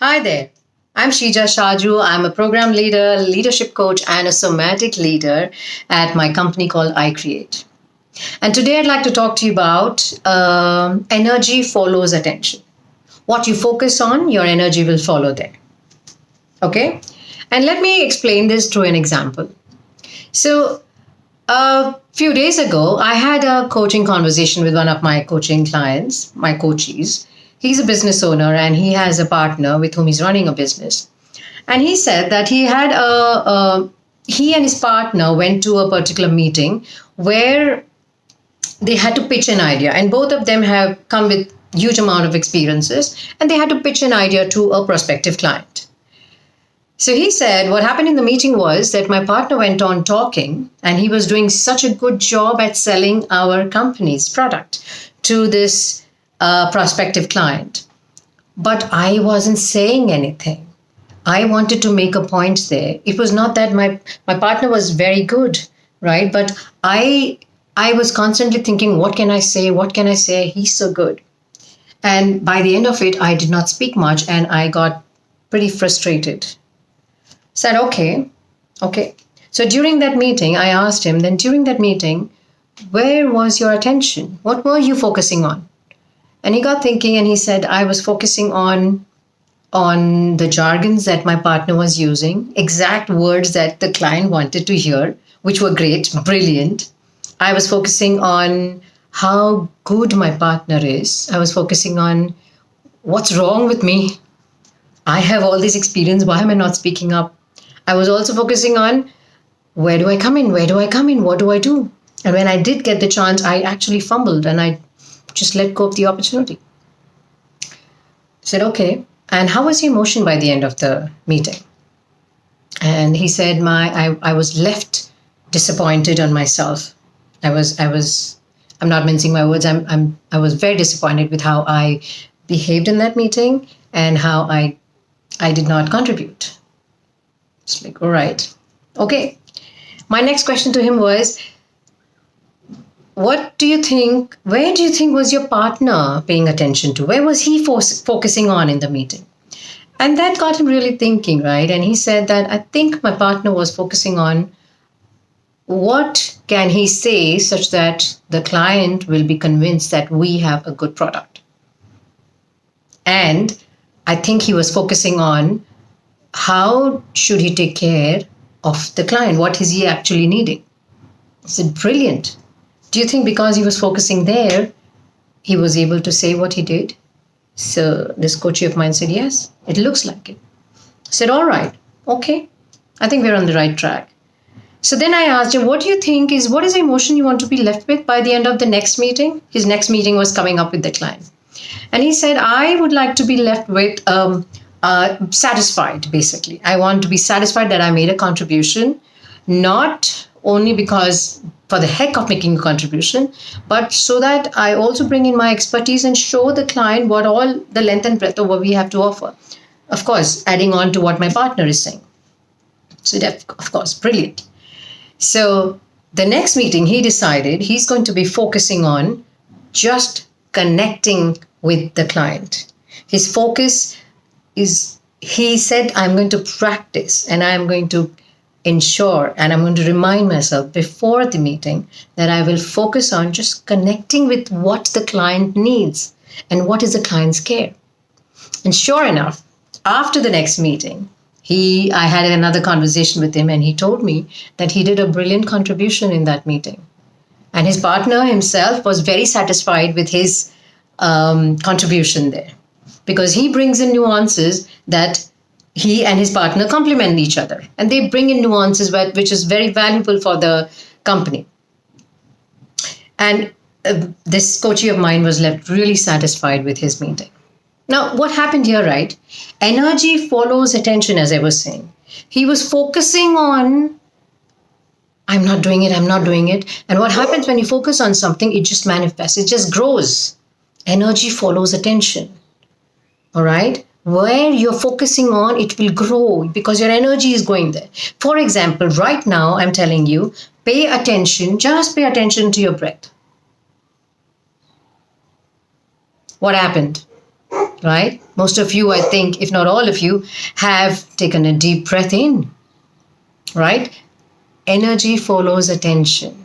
Hi there. I'm Sheeja Shaju. I'm a program leader, leadership coach, and a somatic leader at my company called I Create. And today I'd like to talk to you about energy follows attention. What you focus on, your energy will follow there. Okay? And let me explain this through an example. So, a few days ago, I had a coaching conversation with one of my coaching clients, my coachees. He's a business owner and he has a partner with whom he's running a business. And he said that he and his partner went to a particular meeting where they had to pitch an idea, and both of them have come with huge amount of experiences, and they had to pitch an idea to a prospective client. So he said what happened in the meeting was that my partner went on talking and he was doing such a good job at selling our company's product to this prospective client. But I wasn't saying anything. I wanted to make a point there. It was not that my partner was very good, right? But I was constantly thinking, what can I say? What can I say? He's so good. And by the end of it, I did not speak much and I got pretty frustrated. Said, okay. So during that meeting, I asked him, then during that meeting, where was your attention? What were you focusing on? And he got thinking and he said, I was focusing on the jargons that my partner was using, exact words that the client wanted to hear, which were great, brilliant. I was focusing on how good my partner is. I was focusing on what's wrong with me. I have all this experience. Why am I not speaking up? I was also focusing on where do I come in? Where do I come in? What do I do? And when I did get the chance, I actually fumbled and I just let go of the opportunity. Said, okay. And how was your emotion by the end of the meeting? And he said, I was left disappointed on myself. I'm not mincing my words. I was very disappointed with how I behaved in that meeting and how I did not contribute. It's like, all right, okay. My next question to him was, where do you think was your partner paying attention to? Where was he focusing on in the meeting? And that got him really thinking, right? And he said that I think my partner was focusing on what can he say such that the client will be convinced that we have a good product. And I think he was focusing on how should he take care of the client? What is he actually needing? I said, brilliant. Do you think because he was focusing there, he was able to say what he did? So this coachee of mine said, yes, it looks like it. I said, all right, okay. I think we're on the right track. So then I asked him, what is the emotion you want to be left with by the end of the next meeting? His next meeting was coming up with the client. And he said, I would like to be left with satisfied, basically. I want to be satisfied that I made a contribution, not only because for the heck of making a contribution, but so that I also bring in my expertise and show the client what all the length and breadth of what we have to offer. Of course, adding on to what my partner is saying. So that, of course, brilliant. So the next meeting, he decided he's going to be focusing on just connecting with the client. His focus is, he said, I'm going to practice and I'm going to ensure and I'm going to remind myself before the meeting that I will focus on just connecting with what the client needs and what is the client's care. And sure enough, after the next meeting, I had another conversation with him and he told me that he did a brilliant contribution in that meeting. And his partner himself was very satisfied with his contribution there because he brings in nuances that he and his partner complement each other. And they bring in nuances which is very valuable for the company. And this coachee of mine was left really satisfied with his meeting. Now, what happened here, right? Energy follows attention, as I was saying. He was focusing on, I'm not doing it. And what happens when you focus on something, it just manifests, it just grows. Energy follows attention. All right? Where you're focusing on, it will grow because your energy is going there. For example, right now, I'm telling you, just pay attention to your breath. What happened? right? Most of you, I think, if not all of you, have taken a deep breath in, right? Energy follows attention.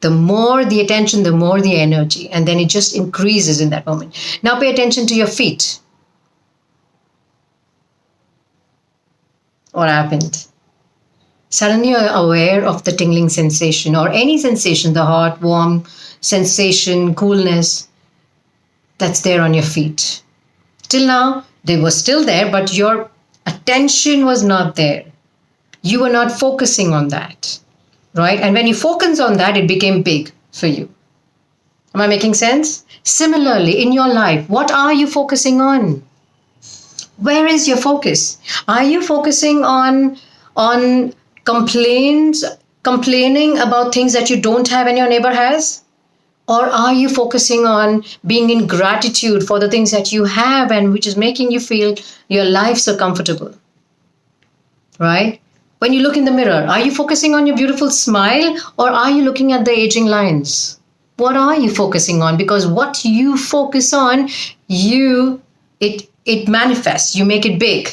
The more the attention, the more the energy, and then it just increases in that moment. Now pay attention to your feet. What happened? Suddenly you're aware of the tingling sensation or any sensation, the hot, warm sensation, coolness that's there on your feet. Till now, they were still there, but your attention was not there. You were not focusing on that, right? And when you focus on that, it became big for you. Am I making sense? Similarly, in your life, what are you focusing on? Where is your focus? Are you focusing on complaining about things that you don't have and your neighbor has? Or are you focusing on being in gratitude for the things that you have and which is making you feel your life so comfortable? Right? When you look in the mirror, are you focusing on your beautiful smile or are you looking at the aging lines? What are you focusing on? Because what you focus on, it manifests. You make it big.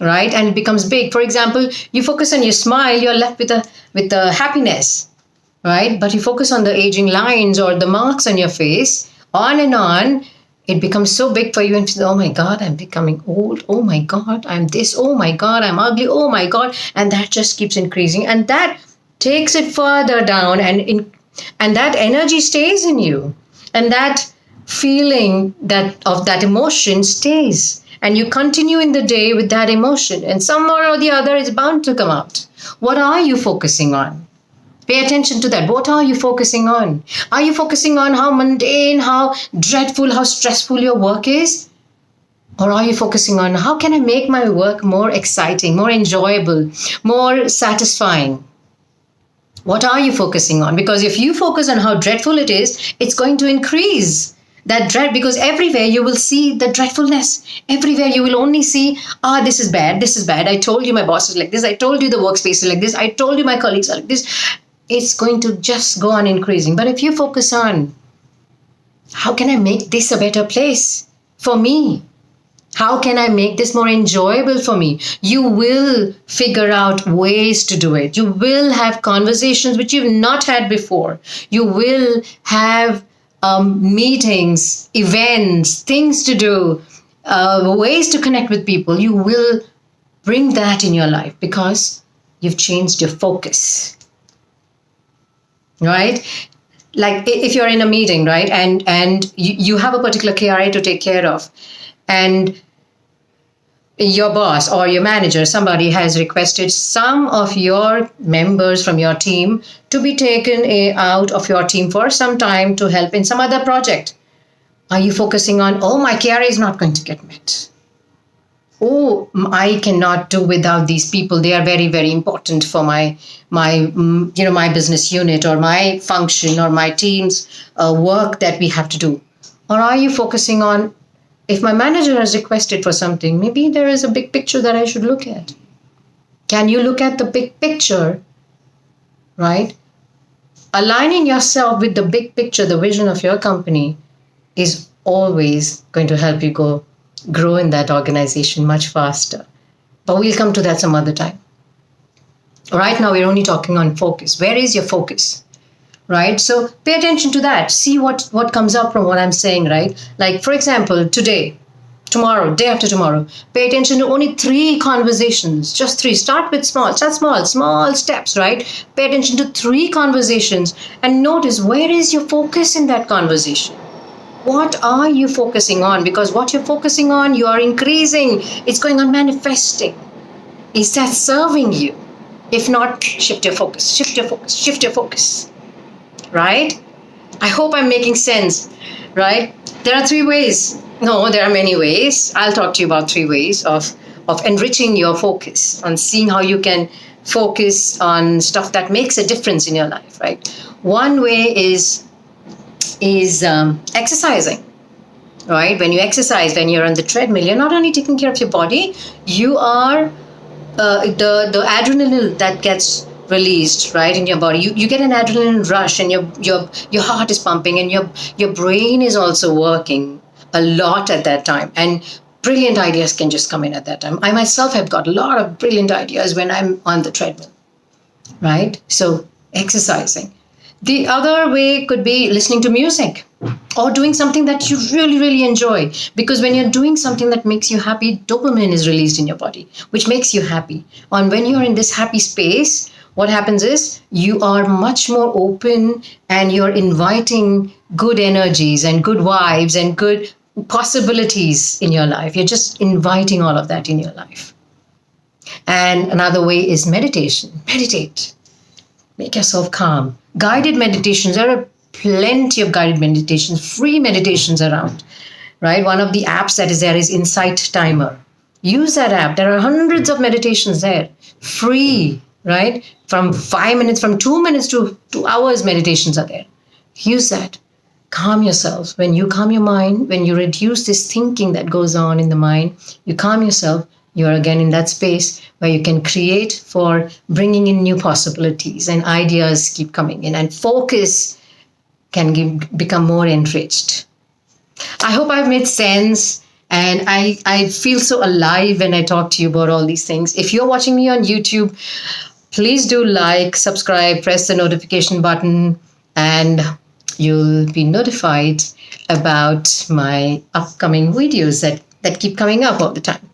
Right? And it becomes big. For example, you focus on your smile, you're left with a happiness. Right? But you focus on the aging lines or the marks on your face, on and on, it becomes so big for you and you say, oh my God, I'm becoming old. Oh my God, I'm this. Oh my God, I'm ugly. Oh my God. And that just keeps increasing. And that takes it further down and that energy stays in you. And that feeling of that emotion stays. And you continue in the day with that emotion. And somewhere or the other, it's bound to come out. What are you focusing on? Pay attention to that. What are you focusing on? Are you focusing on how mundane, how dreadful, how stressful your work is? Or are you focusing on how can I make my work more exciting, more enjoyable, more satisfying? What are you focusing on? Because if you focus on how dreadful it is, it's going to increase that dread, because everywhere you will see the dreadfulness. Everywhere you will only see, this is bad, this is bad. I told you my boss is like this. I told you the workspace is like this. I told you my colleagues are like this. It's going to just go on increasing. But if you focus on, how can I make this a better place for me? How can I make this more enjoyable for me? You will figure out ways to do it. You will have conversations which you've not had before. You will have meetings, events, things to do, ways to connect with people. You will bring that in your life because you've changed your focus. Right? Like if you're in a meeting, right, and you have a particular KRA to take care of, and your boss or your manager, somebody has requested some of your members from your team to be taken out of your team for some time to help in some other project. Are you focusing on, my KRA is not going to get met? Oh, I cannot do without these people. They are very, very important for my business unit or my function or my team's work that we have to do. Or are you focusing on, if my manager has requested for something, maybe there is a big picture that I should look at. Can you look at the big picture, right? Aligning yourself with the big picture, the vision of your company is always going to help you grow in that organization much faster. But we'll come to that some other time. Right now, we're only talking on focus. Where is your focus? Right? So pay attention to that. See what comes up from what I'm saying, right? Like, for example, today, tomorrow, day after tomorrow, pay attention to only 3 conversations. Just 3. Start with small steps, right? Pay attention to 3 conversations and notice, where is your focus in that conversation? What are you focusing on? Because what you're focusing on, you are increasing. It's going on manifesting. Is that serving you? If not, shift your focus, shift your focus, shift your focus. Right? I hope I'm making sense. Right? There are 3 ways. No, there are many ways. I'll talk to you about 3 ways of enriching your focus, on seeing how you can focus on stuff that makes a difference in your life. Right? One way is exercising, right? When you exercise, when you're on the treadmill, you're not only taking care of your body, you are the adrenaline that gets released, right, in your body. You get an adrenaline rush, and your heart is pumping, and your brain is also working a lot at that time. And brilliant ideas can just come in at that time. I myself have got a lot of brilliant ideas when I'm on the treadmill, right? So exercising. The other way could be listening to music or doing something that you really, really enjoy. Because when you're doing something that makes you happy, dopamine is released in your body, which makes you happy. And when you're in this happy space, what happens is you are much more open, and you're inviting good energies and good vibes and good possibilities in your life. You're just inviting all of that in your life. And another way is meditation. Meditate. Make yourself calm. Guided meditations. There are plenty of guided meditations, free meditations around, right? One of the apps that is there is Insight Timer. Use that app. There are hundreds of meditations there, free, right? From 5 minutes, from 2 minutes to 2 hours, meditations are there. Use that. Calm yourself. When you calm your mind, when you reduce this thinking that goes on in the mind, you calm yourself. You're again in that space where you can create for bringing in new possibilities, and ideas keep coming in, and focus can become more enriched. I hope I've made sense, and I feel so alive when I talk to you about all these things. If you're watching me on YouTube, please do like, subscribe, press the notification button, and you'll be notified about my upcoming videos that keep coming up all the time.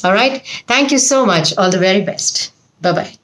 All right. Thank you so much. All the very best. Bye-bye.